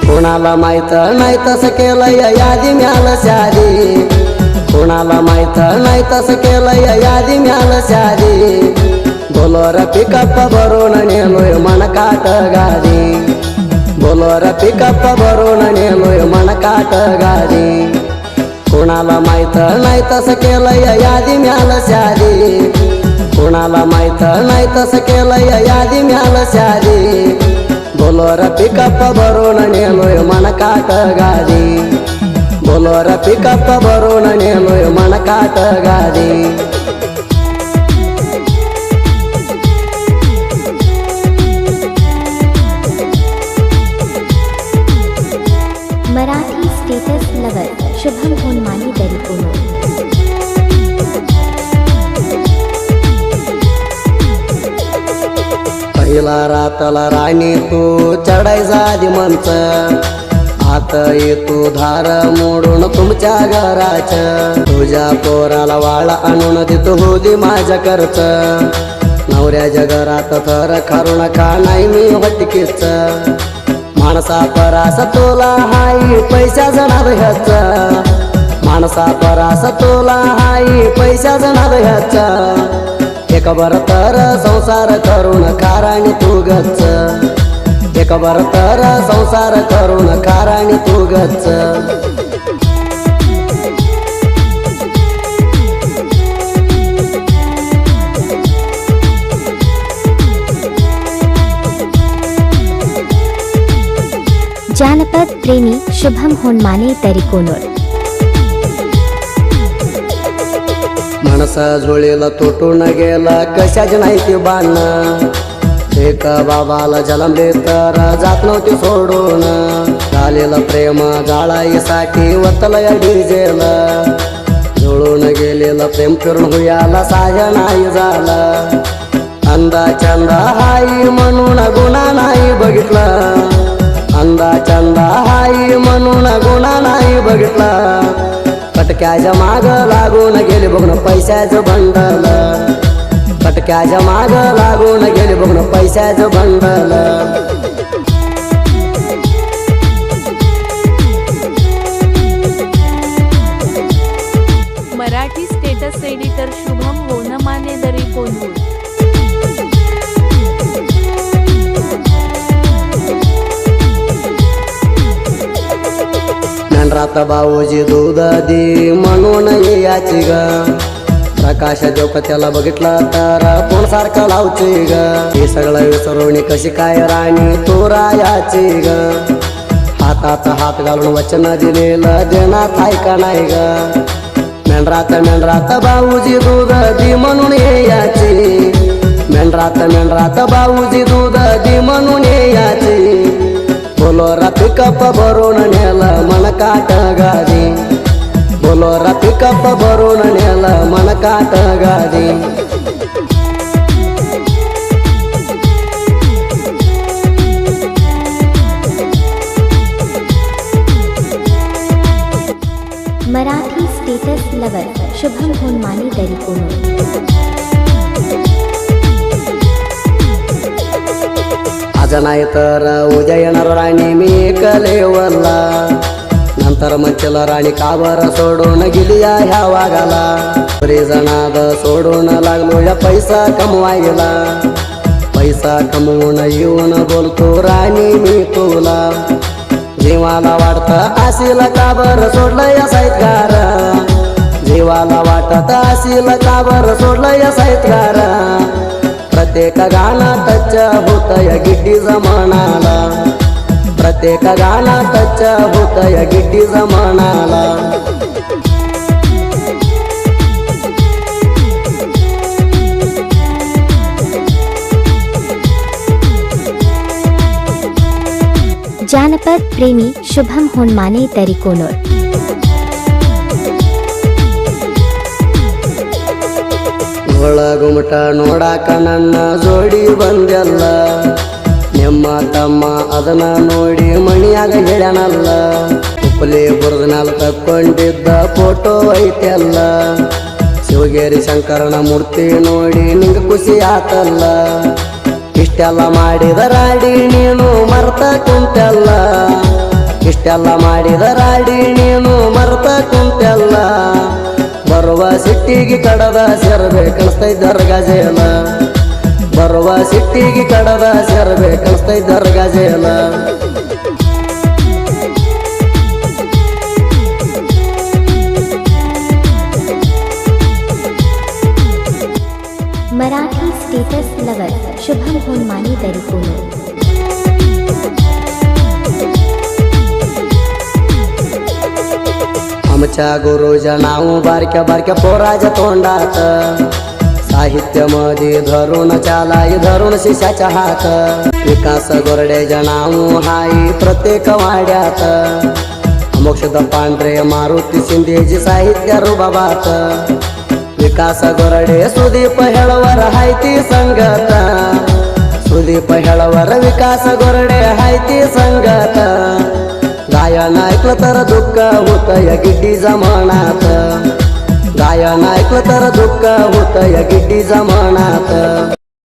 कोणाला माहित नाही तसं केलंय यादी म्याल शादी, कोणाला माहित नाही तसं केलंय यादी म्याल शादी. बोलोर पिकअप भरून नेलोय मनकाट गाडी, बोलोर पिकअप भरून नेलोय मनकाट गाडी. कोणाला माहित नाही तसं केलंय यादी म्याल शादी, कोणाला माहित नाही तसं केलंय यादी म्याल शादी. बोलोर पिकअप भरून नेलोय मनकाट गाडी, बोलोर पिकअप भरून नेलोय मनकाट गाडी. मराठी स्टेटस लवर शुभम होनमाने दरिकोनो. पहिला रातला राणी तू चढायचा आधी मंच, आता येतो धार मोडून तुमच्या घराच्या. तुझ्या पोराला वाळा आणून देतो होदी माझ्या खर्च, नवऱ्याच्या घरात थर खारू नका नाही मी हटकीच. माणसा परास तोला हाई पैसा जणाव ह्याचा, माणसा परास तोला हाई पैसा जणाव ह्याचा. एक बर तर संसार करून खाराणी तू गच्च, एक बर तर संसार करून खाराणी तू गच्च. जानपद प्रेमी शुभम होनमाने दरिकोनोर. माणसा जुळीला तुटून गेला कशाच नाही ती बाण, एका बाबाला जन्मले तर जात नव्हती सोडून. झालेलं प्रेम जाळाईसाठी वतलय डीजेला, जुळून गेलेलं प्रेम फिरून हुयाला साह्य नाही झाला. अंदा चंदा हाई म्हणून गुन्हा नाही बघितला, अंदा चंदा हाई म्हणून गुन्हा नाही बघितला. कटक्याच्या माग लागून गेले बघून पैशाचं बंडल, कटक्याच्या माग लागून गेले बघून पैशाचं बंडल. मराठी स्टेटस एडिटर शुभम होनमाने दरिकोनो. मेंढरात भाऊजी दूध दे म्हणून याची ग, प्रकाश जोक त्याला बघितला तर कोण सारखं लावची ग. हे सगळं विसरवणी कशी काय राणी तू रायाची ग. हातात हात घालून वचन दिलेलं देण्यात आहे का नाही ग. मेंढरात मेंढरात भाऊजी दूध दे म्हणून याची, मेंढरात मेंढरात भाऊजी दूध दे म्हणून याची. बोलोर पिकअप भरून नेलं मनकाट गाडी, बोलोर पिकअप भरून नेलं मनकाट गाडी. मराठी स्टेटस लवर शुभम होनमाने दरिकोनो. आज नाही तर उद्या येणार राणी मी कलेवला, नंतर म्हणतील राणी काबर सोडून गेली या ह्या वाघाला. बरे जणाद सोडून लागलो या पैसा कमवायला, पैसा कमवून येऊन बोलतो राणी मी तुला. जीवाला वाटत असेल काबर सोडलं या साहित्यकार, जीवाला वाटत असेल काबर सोडलं या साहित्यकार. प्रत्येक गाणं टच होतय गिड्डी जमानाला, प्रत्येक गाणं टच होतय गिड्डी जमानाला. जानपद प्रेमी शुभम होनमाने दरिकोनो. ಗೋಳ ಗುಮಟ ನೋಡಾಕ ನನ್ನ ಜೋಡಿ ಬಂದೆಲ್ಲ, ನಿಮ್ಮ ತಮ್ಮ ಅದನ್ನ ನೋಡಿ ಮಣಿಯಾಗ ಹೇಳ್ಯಾನಲ್ಲ. ಉಪ್ಪಲಿ ಬುರದನಾಲ್ ತಕ್ಕೊಂಡಿದ್ದ ಫೋಟೋ ಐತೆಲ್ಲ, ಶಿವಗೇರಿ ಶಂಕರನ ಮೂರ್ತಿ ನೋಡಿ ನಿಂಗ ಖುಷಿ ಆತಲ್ಲ. ಇಷ್ಟೆಲ್ಲ ಮಾಡಿದ ರಾಡಿ ನೀನು ಮರ್ತ ಕುಂತಲ್ಲ, ಇಷ್ಟೆಲ್ಲ ಮಾಡಿದ ರಾಡಿ ನೀನು ಮರ್ತ ಕುಂತೆಲ್ಲ ಬರುವ ಸಿಟ್ಟಿಗೆ ಕಡದ ಸೇರಬೇಕನ್ಸ್ತೈದರ ಗಜೇಲ ಬರುವ ಸಿಟ್ಟಿಗೆ ಕಡದ ಸೇರಬೇಕನ್ಸ್ತೈದರ ಗಜೇಲ मराठी स्टेटस लवर शुभम होनमाने दरिकोनो आमच्या गुरुजा नाव बारक्या बारक्या पोराच्या तोंडात साहित्यामध्ये धरून चालाई धरून शिष्याच्या हात विकास गोरड्याच्या नाव हाई प्रत्येक वाड्यात मोक्षद पांढरे मारुती शिंदेजी साहित्य रुबाबात विकास गोरडे सुदीप हेळवर हाय ती संगत सुदीप हेळवर विकास गोरडे हाय ती संगत गायन ऐकलं तर दुःख होतं या गिड्डी जमानात गायन ऐकलं तर दुःख होतं या गिड्डी जमानात